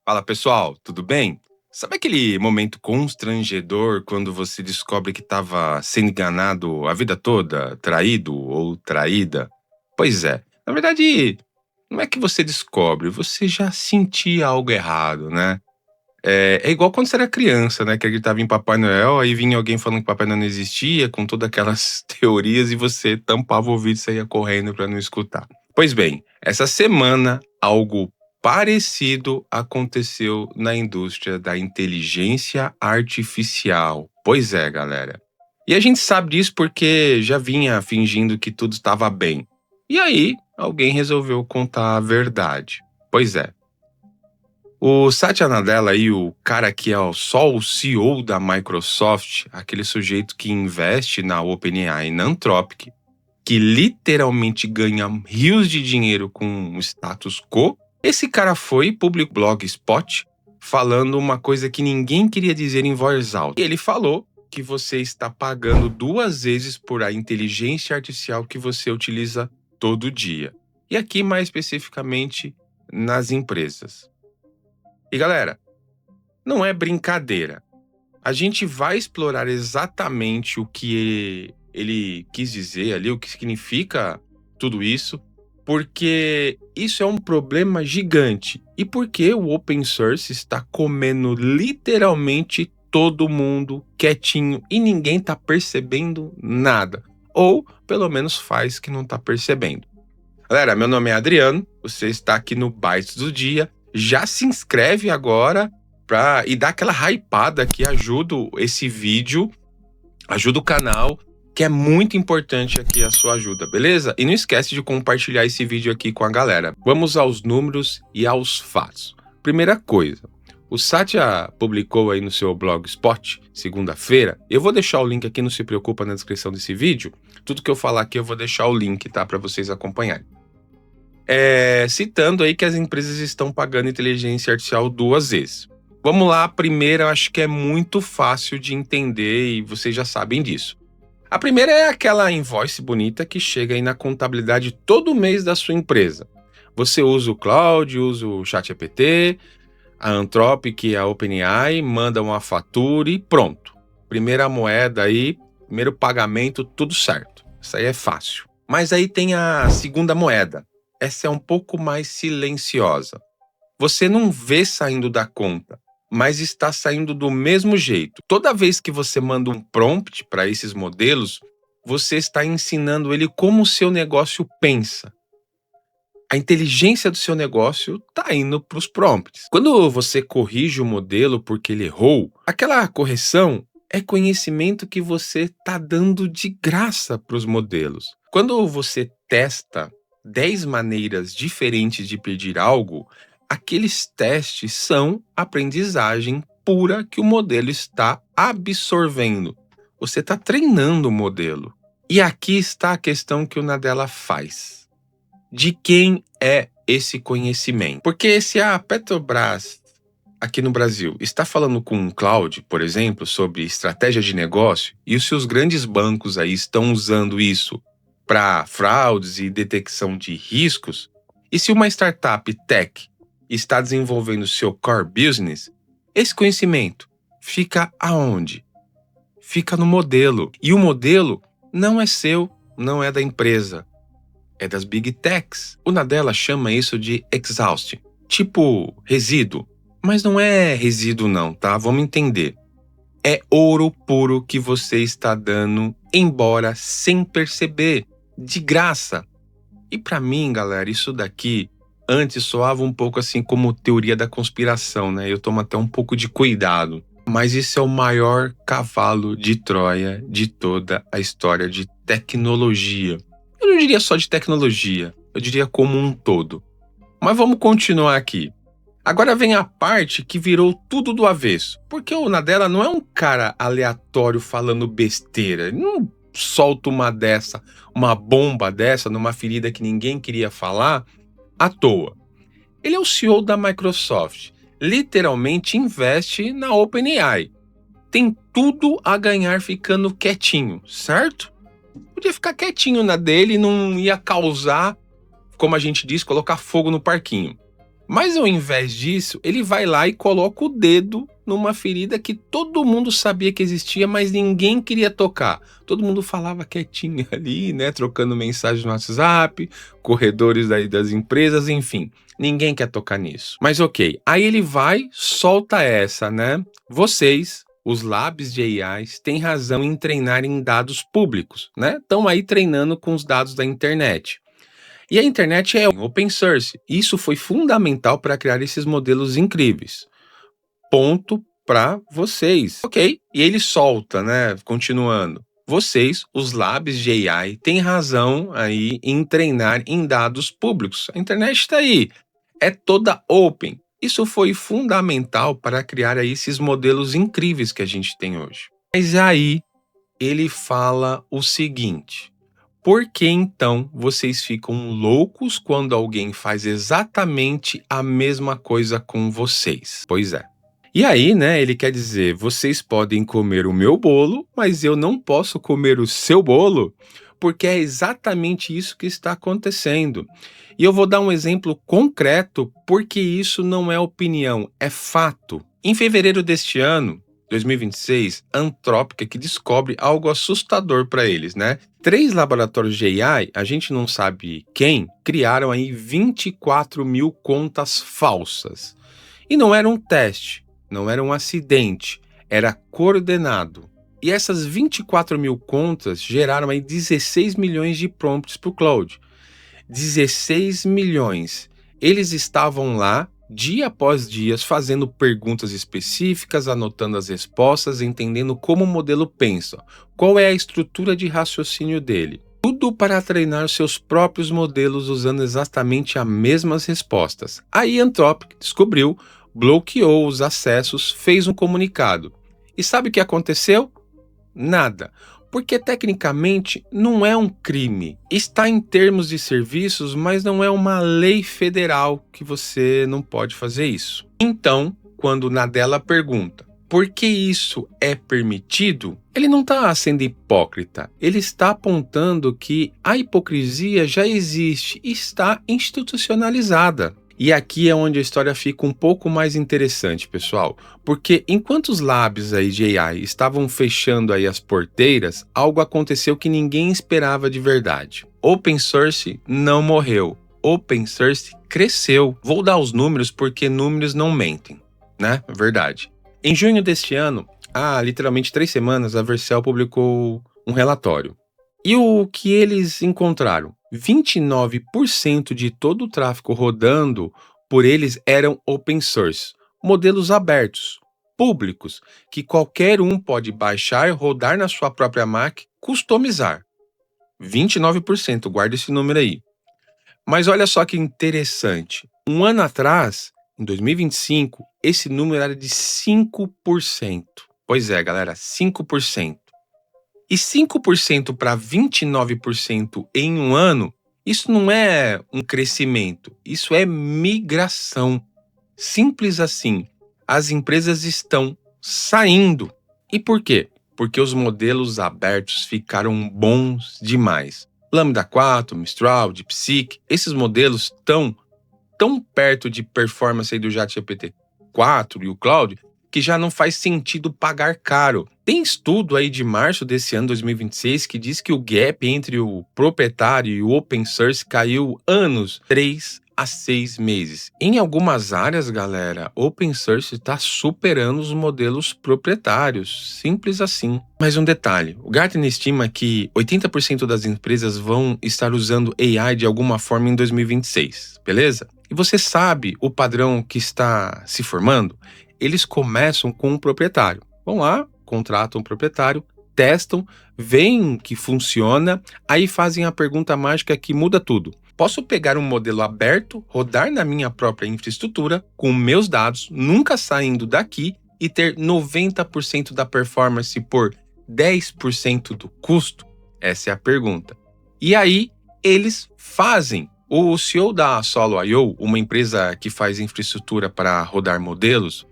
Fala pessoal, tudo bem? Sabe aquele momento constrangedor quando você descobre que estava sendo enganado a vida toda, traído ou traída? Pois é, na verdade, não é que você descobre, você já sentia algo errado, né? É igual quando você era criança, né? Que acreditava em Papai Noel, aí vinha alguém falando que Papai Noel não existia, com todas aquelas teorias, e você tampava o ouvido e saía correndo para não escutar. Pois bem, essa semana algo parecido aconteceu na indústria da inteligência artificial. Pois é, galera. E a gente sabe disso porque já vinha fingindo que tudo estava bem. E aí, alguém resolveu contar a verdade. Pois é. O Satya Nadella aí, o cara que é só o CEO da Microsoft, aquele sujeito que investe na OpenAI e na Anthropic, que literalmente ganha rios de dinheiro com o status quo, esse cara foi publicou no Blogspot falando uma coisa que ninguém queria dizer em voz alta. E ele falou que você está pagando 2 vezes por a inteligência artificial que você utiliza todo dia. E aqui mais especificamente nas empresas. E galera, não é brincadeira. A gente vai explorar exatamente o que ele quis dizer ali, o que significa tudo isso, porque isso é um problema gigante e porque o open source está comendo literalmente todo mundo quietinho e ninguém está percebendo nada, ou pelo menos faz que não está percebendo. Galera, meu nome é Adriano, você está aqui no Bytes do Dia. Já se inscreve agora e dá aquela hypada que ajuda esse vídeo, ajuda o canal, que é muito importante aqui a sua ajuda, beleza? E não esquece de compartilhar esse vídeo aqui com a galera. Vamos aos números e aos fatos. Primeira coisa, o Satya publicou aí no seu Blogspot, segunda-feira. Eu vou deixar o link aqui, não se preocupa, na descrição desse vídeo. Tudo que eu falar aqui eu vou deixar o link, tá? Para vocês acompanharem. Citando aí que as empresas estão pagando inteligência artificial 2 vezes. Vamos lá, a primeira eu acho que é muito fácil de entender e vocês já sabem disso. A primeira é aquela invoice bonita que chega aí na contabilidade todo mês da sua empresa. Você usa o Cloud, usa o ChatGPT, a Anthropic, a OpenAI, manda uma fatura e pronto. Primeira moeda aí, primeiro pagamento, tudo certo. Isso aí é fácil. Mas aí tem a segunda moeda. Essa é um pouco mais silenciosa. Você não vê saindo da conta, mas está saindo do mesmo jeito. Toda vez que você manda um prompt para esses modelos, você está ensinando ele como o seu negócio pensa. A inteligência do seu negócio está indo para os prompts. Quando você corrige o modelo porque ele errou, aquela correção é conhecimento que você está dando de graça para os modelos. Quando você testa 10 maneiras diferentes de pedir algo, aqueles testes são aprendizagem pura que o modelo está absorvendo. Você está treinando o modelo. E aqui está a questão que o Nadella faz. De quem é esse conhecimento? Porque se a Petrobras aqui no Brasil está falando com o Cloud, por exemplo, sobre estratégia de negócio, e se os grandes bancos aí estão usando isso para fraudes e detecção de riscos, e se uma startup tech está desenvolvendo seu core business, esse conhecimento fica aonde? Fica no modelo. E o modelo não é seu, não é da empresa, é das big techs. O Nadella chama isso de exhaust, tipo resíduo. Mas não é resíduo não, tá? Vamos entender. É ouro puro que você está dando, embora sem perceber, de graça. E para mim, galera, isso daqui antes soava um pouco assim como teoria da conspiração, né? Eu tomo até um pouco de cuidado. Mas isso é o maior cavalo de Troia de toda a história de tecnologia. Eu não diria só de tecnologia, eu diria como um todo. Mas vamos continuar aqui. Agora vem a parte que virou tudo do avesso. Porque o Nadella não é um cara aleatório falando besteira. Ele não solta uma bomba dessa numa ferida que ninguém queria falar à toa. Ele é o CEO da Microsoft. Literalmente investe na OpenAI. Tem tudo a ganhar ficando quietinho, certo? Podia ficar quietinho na dele e não ia causar, como a gente diz, colocar fogo no parquinho. Mas ao invés disso, ele vai lá e coloca o dedo numa ferida que todo mundo sabia que existia, mas ninguém queria tocar. Todo mundo falava quietinho ali, né, trocando mensagem no WhatsApp, corredores daí das empresas, enfim. Ninguém quer tocar nisso. Mas ok, aí ele vai, solta essa, né? Vocês, os labs de AIs, têm razão em treinar em dados públicos, né? Estão aí treinando com os dados da internet. E a internet é open source. Isso foi fundamental para criar esses modelos incríveis. Ponto para vocês. Ok. E ele solta, né? Continuando. Vocês, os labs de AI, têm razão aí em treinar em dados públicos. A internet está aí. É toda open. Isso foi fundamental para criar aí esses modelos incríveis que a gente tem hoje. Mas aí ele fala o seguinte: por que então vocês ficam loucos quando alguém faz exatamente a mesma coisa com vocês? Pois é. E aí, né, ele quer dizer, vocês podem comer o meu bolo, mas eu não posso comer o seu bolo, porque é exatamente isso que está acontecendo. E eu vou dar um exemplo concreto, porque isso não é opinião, é fato. Em fevereiro deste ano, 2026, a Anthropic que descobre algo assustador para eles, né? 3 laboratórios de AI, a gente não sabe quem, criaram aí 24 mil contas falsas. E não era um teste, não era um acidente, era coordenado. E essas 24 mil contas geraram aí 16 milhões de prompts para o Claude. 16 milhões. Eles estavam lá dia após dia, fazendo perguntas específicas, anotando as respostas, entendendo como o modelo pensa, qual é a estrutura de raciocínio dele. Tudo para treinar seus próprios modelos usando exatamente as mesmas respostas. Aí Anthropic descobriu, bloqueou os acessos, fez um comunicado. E sabe o que aconteceu? Nada. Porque tecnicamente não é um crime. Está em termos de serviços, mas não é uma lei federal que você não pode fazer isso. Então, quando Nadella pergunta por que isso é permitido, ele não está sendo hipócrita. Ele está apontando que a hipocrisia já existe e está institucionalizada. E aqui é onde a história fica um pouco mais interessante, pessoal, porque enquanto os labs aí de AI estavam fechando aí as porteiras, algo aconteceu que ninguém esperava de verdade. Open source não morreu, open source cresceu. Vou dar os números porque números não mentem, né? É verdade. Em junho deste ano, há literalmente 3 semanas, a Vercel publicou um relatório. E o que eles encontraram? 29% de todo o tráfego rodando por eles eram open source, modelos abertos, públicos, que qualquer um pode baixar, rodar na sua própria máquina, customizar. 29%, guarda esse número aí. Mas olha só que interessante. Um ano atrás, em 2025, esse número era de 5%. Pois é, galera, 5%. E 5% para 29% em um ano, isso não é um crescimento, isso é migração. Simples assim. As empresas estão saindo. E por quê? Porque os modelos abertos ficaram bons demais. Lambda 4, Mistral, DeepSeek, esses modelos estão tão perto de performance aí do ChatGPT 4 e o Claude, que já não faz sentido pagar caro. Tem estudo aí de março desse ano, 2026, que diz que o gap entre o proprietário e o open source caiu anos, 3 a 6 meses. Em algumas áreas, galera, open source está superando os modelos proprietários. Simples assim. Mais um detalhe, o Gartner estima que 80% das empresas vão estar usando AI de alguma forma em 2026, beleza? E você sabe o padrão que está se formando? Eles começam com um proprietário. Vão lá, contratam um proprietário, testam, veem que funciona, aí fazem a pergunta mágica que muda tudo. Posso pegar um modelo aberto, rodar na minha própria infraestrutura, com meus dados, nunca saindo daqui, e ter 90% da performance por 10% do custo? Essa é a pergunta. E aí, eles fazem. O CEO da Solo.io, uma empresa que faz infraestrutura para rodar modelos,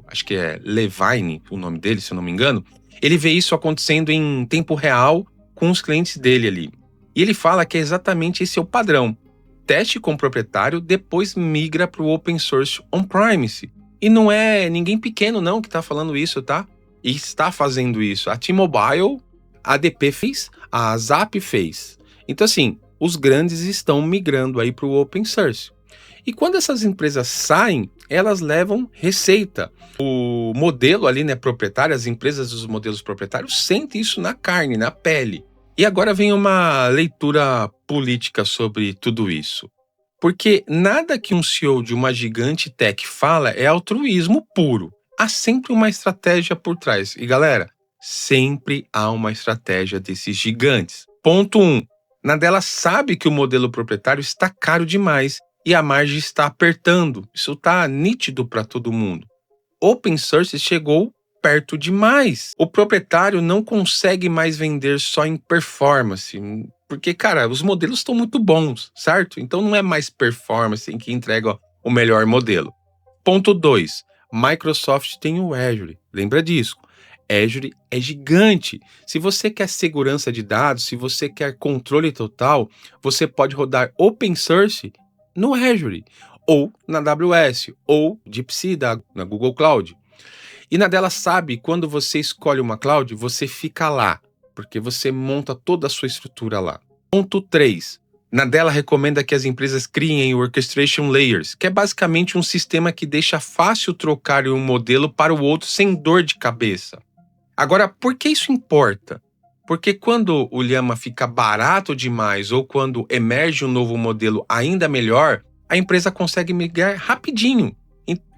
acho que é Levine, o nome dele, se eu não me engano, ele vê isso acontecendo em tempo real com os clientes dele ali. E ele fala que é exatamente esse é o padrão. teste com o proprietário, depois migra para o open source on-premise. E não é ninguém pequeno não que está falando isso, tá? E está fazendo isso. A T-Mobile, a ADP fez, a Zap fez. Então assim, os grandes estão migrando aí para o open source. E quando essas empresas saem, elas levam receita. O modelo ali, né, proprietário, as empresas dos modelos proprietários sentem isso na carne, na pele. E agora vem uma leitura política sobre tudo isso. Porque nada que um CEO de uma gigante tech fala é altruísmo puro. Há sempre uma estratégia por trás. E galera, sempre há uma estratégia desses gigantes. Ponto 1. Nadella sabe que o modelo proprietário está caro demais e a margem está apertando. Isso está nítido para todo mundo. Open source chegou perto demais. O proprietário não consegue mais vender só em performance, porque, cara, os modelos estão muito bons, certo? Então não é mais performance em que entrega o melhor modelo. Ponto 2. Microsoft tem o Azure. Lembra disso? Azure é gigante. Se você quer segurança de dados, se você quer controle total, você pode rodar open source no Azure, ou na AWS, ou DeepSeek na Google Cloud. E Nadella sabe, quando você escolhe uma cloud, você fica lá, porque você monta toda a sua estrutura lá. Ponto 3. Nadella recomenda que as empresas criem Orchestration Layers, que é basicamente um sistema que deixa fácil trocar um modelo para o outro sem dor de cabeça. Agora, por que isso importa? Porque quando o Llama fica barato demais ou quando emerge um novo modelo ainda melhor, a empresa consegue migrar rapidinho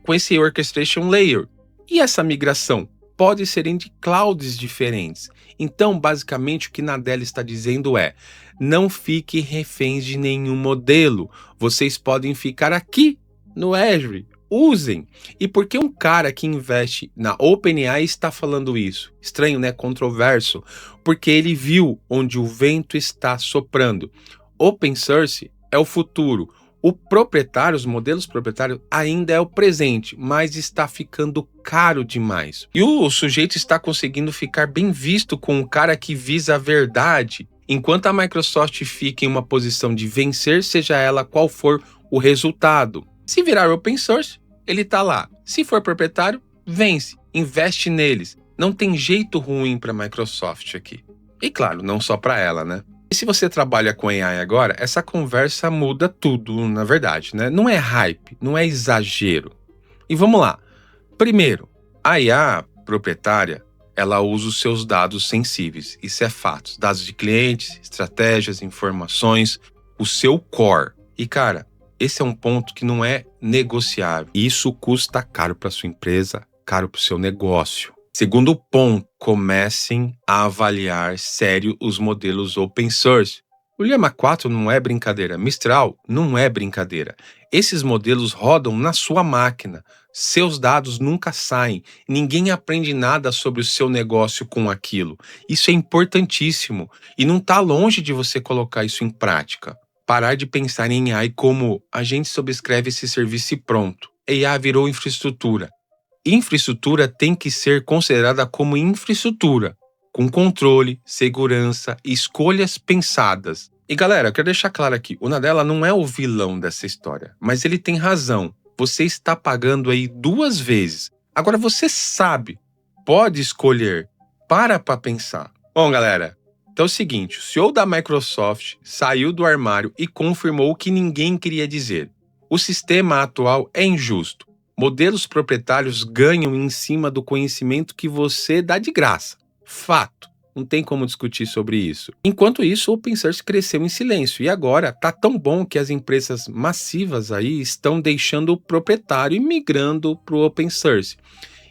com esse Orchestration Layer. E essa migração pode ser entre clouds diferentes. Então, basicamente, o que Nadella está dizendo é: não fiquem reféns de nenhum modelo. Vocês podem ficar aqui no Azure. Usem. E por que um cara que investe na OpenAI está falando isso? Estranho, né? Controverso. Porque ele viu onde o vento está soprando. Open source é o futuro. O proprietário, os modelos proprietários, ainda é o presente, mas está ficando caro demais. E o sujeito está conseguindo ficar bem visto com um cara que visa a verdade, enquanto a Microsoft fica em uma posição de vencer, seja ela qual for o resultado. Se virar open source, ele está lá. Se for proprietário, vence, investe neles. Não tem jeito ruim para a Microsoft aqui. E claro, não só para ela, né? E se você trabalha com AI agora, essa conversa muda tudo, na verdade, né? Não é hype, não é exagero. E vamos lá. Primeiro, a IA proprietária, ela usa os seus dados sensíveis. Isso é fato. Dados de clientes, estratégias, informações, o seu core. E, cara, esse é um ponto que não é negociável. Isso custa caro para sua empresa, caro para o seu negócio. Segundo ponto, comecem a avaliar sério os modelos open source. O Llama 4 não é brincadeira, Mistral não é brincadeira. Esses modelos rodam na sua máquina, seus dados nunca saem, ninguém aprende nada sobre o seu negócio com aquilo. Isso é importantíssimo e não está longe de você colocar isso em prática. Parar de pensar em AI como a gente subscreve esse serviço e pronto. AI virou infraestrutura. Infraestrutura tem que ser considerada como infraestrutura, com controle, segurança e escolhas pensadas. E galera, eu quero deixar claro aqui, o Nadella não é o vilão dessa história, mas ele tem razão. Você está pagando aí 2 vezes. Agora você sabe, pode escolher, para pensar. Bom galera, então é o seguinte, o CEO da Microsoft saiu do armário e confirmou o que ninguém queria dizer. O sistema atual é injusto. Modelos proprietários ganham em cima do conhecimento que você dá de graça. Fato. Não tem como discutir sobre isso. Enquanto isso, o open source cresceu em silêncio. E agora tá tão bom que as empresas massivas aí estão deixando o proprietário e migrando para o open source.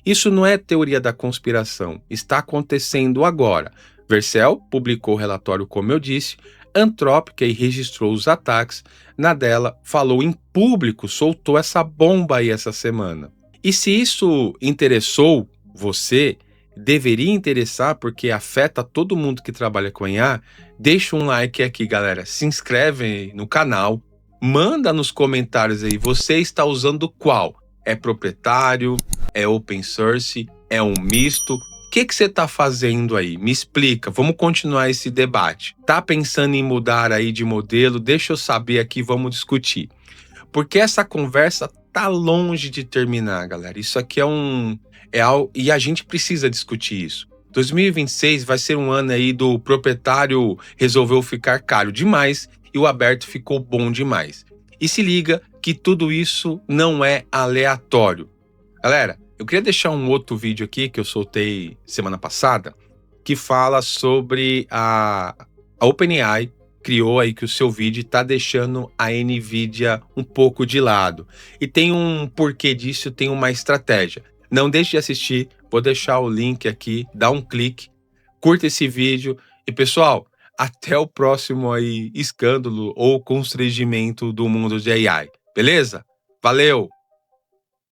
Isso não é teoria da conspiração. Está acontecendo agora. Vercel publicou o relatório, como eu disse. Anthropic aí registrou os ataques. Nadella falou em público, soltou essa bomba aí essa semana. E se isso interessou você, deveria interessar porque afeta todo mundo que trabalha com IA, deixa um like aqui, galera. Se inscreve no canal, manda nos comentários aí, você está usando qual? É proprietário? É open source? É um misto? que você tá fazendo aí? Me explica, vamos continuar esse debate. Tá pensando em mudar aí de modelo? Deixa eu saber aqui, vamos discutir. Porque essa conversa tá longe de terminar, galera. Isso aqui é algo e a gente precisa discutir isso. 2026 vai ser um ano aí do proprietário resolveu ficar caro demais e o aberto ficou bom demais. E se liga que tudo isso não é aleatório. Galera, eu queria deixar um outro vídeo aqui que eu soltei semana passada que fala sobre a OpenAI criou aí que o seu vídeo está deixando a Nvidia um pouco de lado. E tem um porquê disso, tem uma estratégia. Não deixe de assistir, vou deixar o link aqui, dá um clique, curta esse vídeo e pessoal, até o próximo aí escândalo ou constrangimento do mundo de AI. Beleza? Valeu!